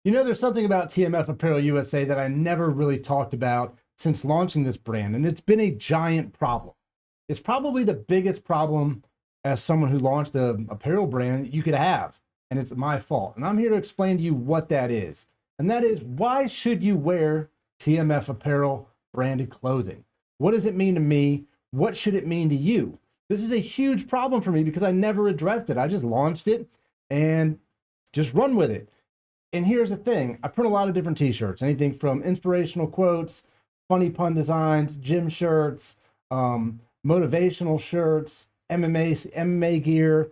You know, there's something about TMF Apparel USA that I never really talked about since launching this brand, and it's been a giant problem. It's probably the biggest problem as someone who launched an apparel brand that you could have, and it's my fault. And I'm here to explain to you what that is. And that is, why should you wear TMF Apparel branded clothing? What does it mean to me? What should it mean to you? This is a huge problem for me because I never addressed it. I just launched it and just run with it. And here's the thing, I print a lot of different t-shirts, anything from inspirational quotes, funny pun designs, gym shirts, motivational shirts, MMA gear,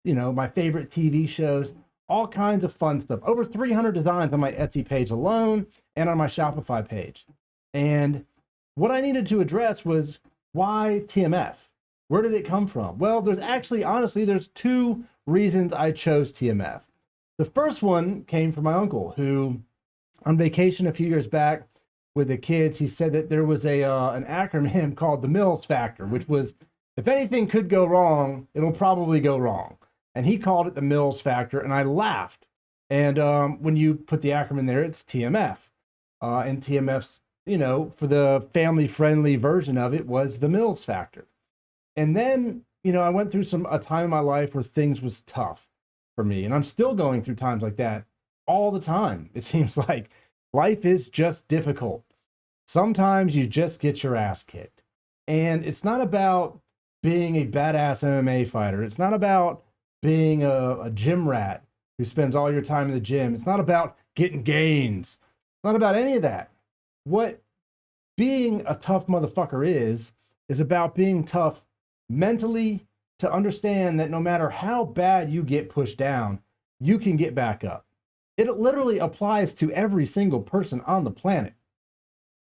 you know, my favorite TV shows, all kinds of fun stuff. Over 300 designs on my Etsy page alone and on my Shopify page. And what I needed to address was, why TMF? Where did it come from? Well, there's actually, honestly, there's two reasons I chose TMF. The first one came from my uncle, who on vacation a few years back with the kids, he said that there was an acronym called the Mills Factor, which was, if anything could go wrong, it'll probably go wrong. And he called it the Mills Factor, and I laughed. And when you put the acronym there, it's TMF. And TMF's, you know, for the family-friendly version of it was the Mills Factor. And then, you know, I went through a time in my life where things was tough for me, and I'm still going through times like that all the time. It seems like life is just difficult. Sometimes you just get your ass kicked, and it's not about being a badass MMA fighter. It's not about being a gym rat who spends all your time in the gym. It's not about getting gains. It's not about any of that. What being a tough motherfucker is about being tough mentally, to understand that no matter how bad you get pushed down, you can get back up. It literally applies to every single person on the planet.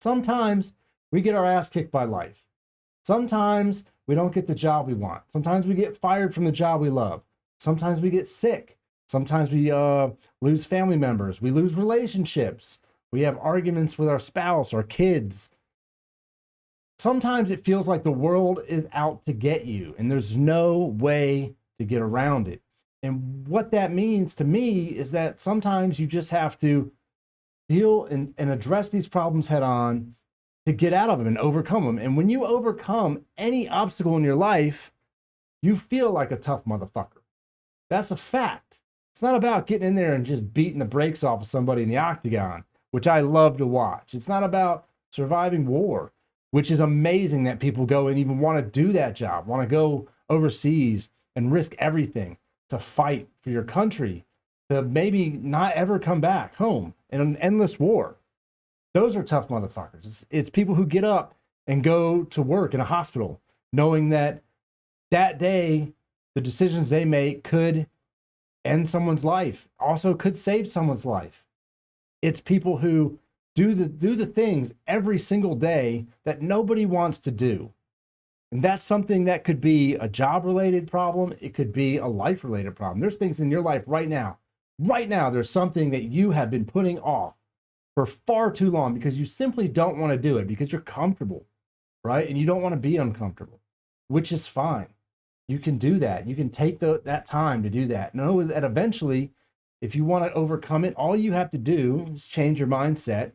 Sometimes we get our ass kicked by life. Sometimes we don't get the job we want. Sometimes we get fired from the job we love. Sometimes we get sick. Sometimes we lose family members. We lose relationships. We have arguments with our spouse, our kids. Sometimes it feels like the world is out to get you and there's no way to get around it. And what that means to me is that sometimes you just have to deal and address these problems head on to get out of them and overcome them. And when you overcome any obstacle in your life, you feel like a tough motherfucker. That's a fact. It's not about getting in there and just beating the brakes off of somebody in the octagon, which I love to watch. It's not about surviving war, which is amazing that people go and even want to do that job, want to go overseas and risk everything to fight for your country, to maybe not ever come back home in an endless war. Those are tough motherfuckers. It's people who get up and go to work in a hospital, knowing that that day, the decisions they make could end someone's life, also could save someone's life. It's people who do the things every single day that nobody wants to do. And that's something that could be a job-related problem. It could be a life-related problem. There's things in your life right now. Right now, there's something that you have been putting off for far too long because you simply don't want to do it because you're comfortable, right? And you don't want to be uncomfortable, which is fine. You can do that. You can take that time to do that. Know that eventually, if you want to overcome it, all you have to do is change your mindset,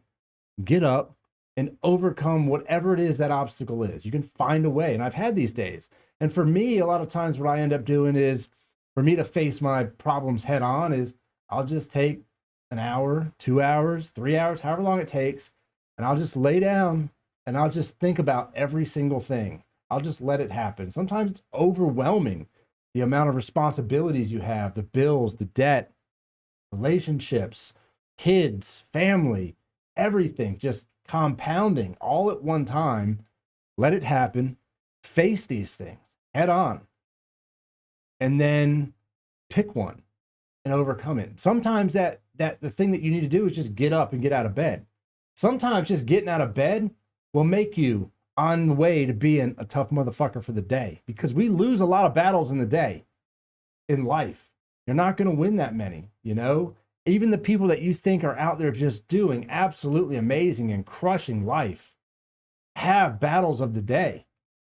get up and overcome whatever it is that obstacle is. You can find a way. And I've had these days. And for me, a lot of times what I end up doing is, for me to face my problems head on, is I'll just take an hour, 2 hours, 3 hours, however long it takes, and I'll just lay down and I'll just think about every single thing. I'll just let it happen. Sometimes it's overwhelming, the amount of responsibilities you have, the bills, the debt, relationships, kids, family, everything just compounding all at one time. Let it happen. Face these things head on, and then pick one and overcome it. Sometimes that the thing that you need to do is just get up and get out of bed. Sometimes just getting out of bed will make you on the way to being a tough motherfucker for the day, because we lose a lot of battles in the day in life. You're not going to win that many, you know? Even the people that you think are out there just doing absolutely amazing and crushing life have battles of the day.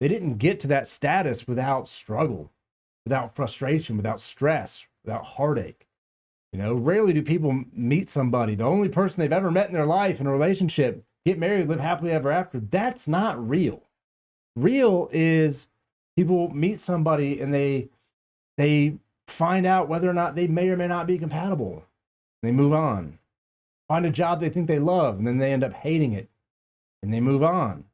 They didn't get to that status without struggle, without frustration, without stress, without heartache. You know, rarely do people meet somebody, the only person they've ever met in their life in a relationship, get married, live happily ever after. That's not real. Real is people meet somebody and they find out whether or not they may or may not be compatible. They move on. Find a job they think they love, and then they end up hating it, and they move on.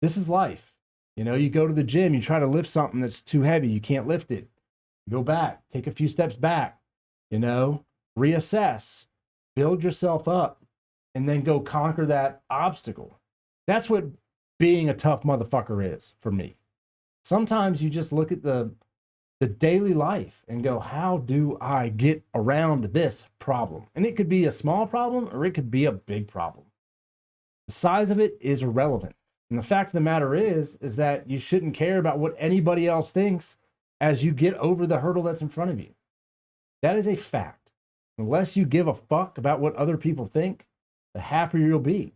This is life. You know, you go to the gym, you try to lift something that's too heavy, you can't lift it. You go back, take a few steps back, you know, reassess, build yourself up, and then go conquer that obstacle. That's what being a tough motherfucker is for me. Sometimes you just look at the daily life and go, how do I get around this problem? And it could be a small problem or it could be a big problem. The size of it is irrelevant. And the fact of the matter is that you shouldn't care about what anybody else thinks as you get over the hurdle that's in front of you. That is a fact. Unless you give a fuck about what other people think, the happier you'll be.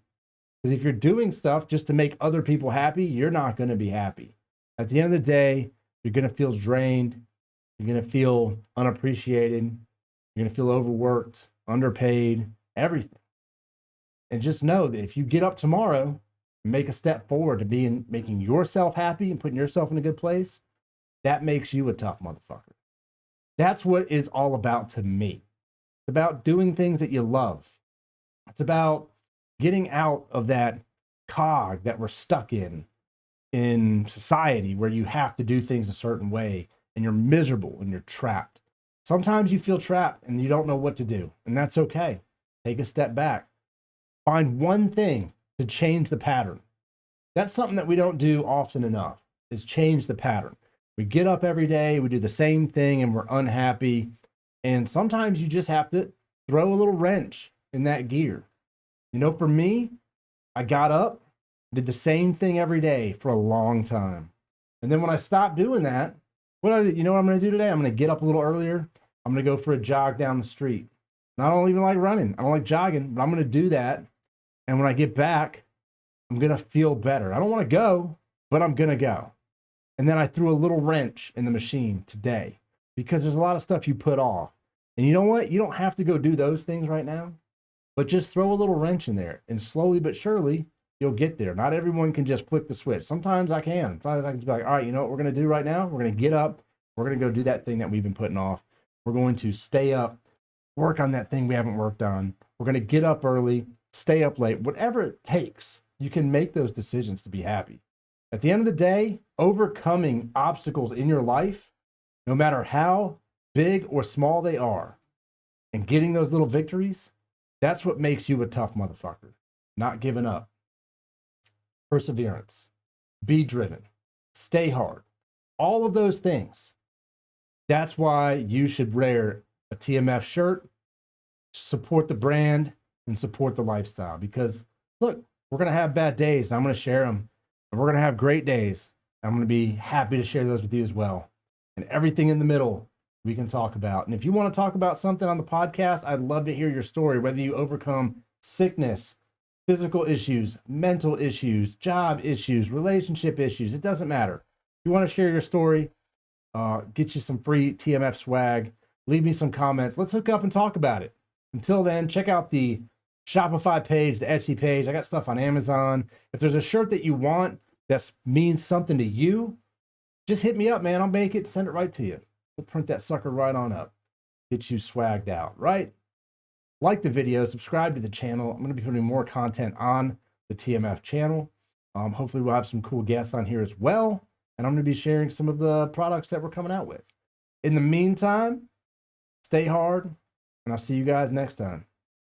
Because if you're doing stuff just to make other people happy, you're not going to be happy. At the end of the day, you're going to feel drained. You're going to feel unappreciated. You're going to feel overworked, underpaid, everything. And just know that if you get up tomorrow and make a step forward to making yourself happy and putting yourself in a good place, that makes you a tough motherfucker. That's what it's all about to me. It's about doing things that you love. It's about getting out of that cog that we're stuck in society where you have to do things a certain way and you're miserable and you're trapped. Sometimes you feel trapped and you don't know what to do, and that's okay. Take a step back. Find one thing to change the pattern. That's something that we don't do often enough, is change the pattern. We get up every day, we do the same thing, and we're unhappy. And sometimes you just have to throw a little wrench in that gear. You know, for me, I got up, did the same thing every day for a long time. And then when I stopped doing that, you know what I'm going to do today? I'm going to get up a little earlier. I'm going to go for a jog down the street. And I don't even like running. I don't like jogging, but I'm going to do that. And when I get back, I'm going to feel better. I don't want to go, but I'm going to go. And then I threw a little wrench in the machine today because there's a lot of stuff you put off. And you know what? You don't have to go do those things right now, but just throw a little wrench in there, and slowly but surely, you'll get there. Not everyone can just flip the switch. Sometimes I can. Sometimes I can just be like, all right, you know what we're going to do right now? We're going to get up. We're going to go do that thing that we've been putting off. We're going to stay up, work on that thing we haven't worked on. We're going to get up early, stay up late. Whatever it takes, you can make those decisions to be happy. At the end of the day, overcoming obstacles in your life, no matter how big or small they are, and getting those little victories, that's what makes you a tough motherfucker. Not giving up. Perseverance. Be driven. Stay hard. All of those things. That's why you should wear a TMF shirt, support the brand, and support the lifestyle. Because, look, we're going to have bad days, and I'm going to share them. And we're going to have great days. I'm going to be happy to share those with you as well. And everything in the middle we can talk about. And if you want to talk about something on the podcast, I'd love to hear your story, whether you overcome sickness, physical issues, mental issues, job issues, relationship issues. It doesn't matter. If you want to share your story, get you some free TMF swag, leave me some comments. Let's hook up and talk about it. Until then, check out the Shopify page, the Etsy page. I got stuff on Amazon. If there's a shirt that you want that means something to you, just hit me up, man. I'll make it, send it right to you. We'll print that sucker right on up. Get you swagged out, right? Like the video, subscribe to the channel. I'm going to be putting more content on the TMF channel. Hopefully we'll have some cool guests on here as well. And I'm going to be sharing some of the products that we're coming out with. In the meantime, stay hard, and I'll see you guys next time.